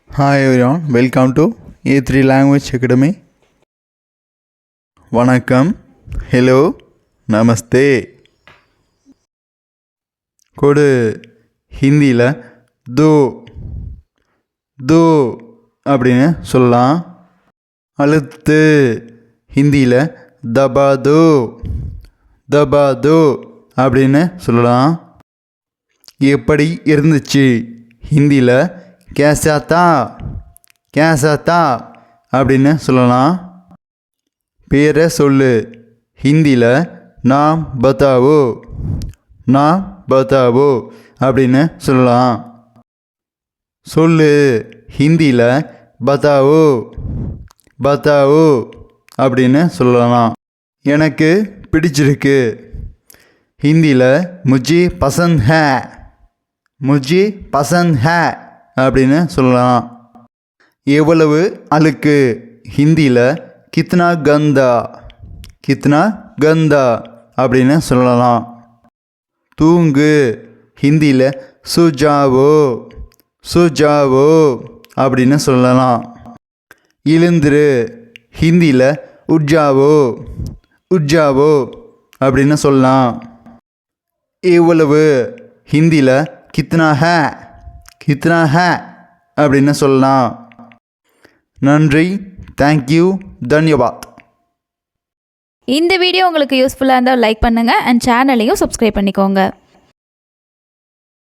Hi everyone, welcome to A3 Language Academy. வணக்கம், hello, நமஸ்தே. கொடு ஹிந்தியில் தோ தோ அப்படின்னு சொல்லலாம். அழுத்து ஹிந்தியில் தபா தோ தபா தோ அப்படின்னு சொல்லலாம். எப்படி இருந்துச்சு ஹிந்தியில் கேசா தா அப்படின்னு சொல்லலாம். பேரை சொல்லு ஹிந்தியில் நாம் பத்தாவோ அப்படின்னு சொல்லலாம். சொல்லு ஹிந்தியில் பத்தாவோ அப்படின்னு சொல்லலாம். எனக்கு பிடிச்சிருக்கு ஹிந்தியில் முஜே பசந்த் ஹே அப்படின்னு சொல்லலாம். எவ்வளவு அழுக்கு ஹிந்தியில் கித்னா கந்தா அப்படின்னு சொல்லலாம். தூங்கு ஹிந்தியில் சுஜாவோ அப்படின்னு சொல்லலாம். எழுந்துரு ஹிந்தியில் உட்ஜாவோ அப்படின்னு சொல்லலாம். எவ்வளவு ஹிந்தியில் கித்னா ஹே அப்படின்னு சொல்லலாம். நன்றி, தேங்க்யூ, தன்யவாத். இந்த வீடியோ உங்களுக்கு யூஸ்ஃபுல்லாக இருந்தால் லைக் பண்ணுங்கள் அண்ட் சேனலையும் சப்ஸ்கிரைப் பண்ணிக்கோங்க.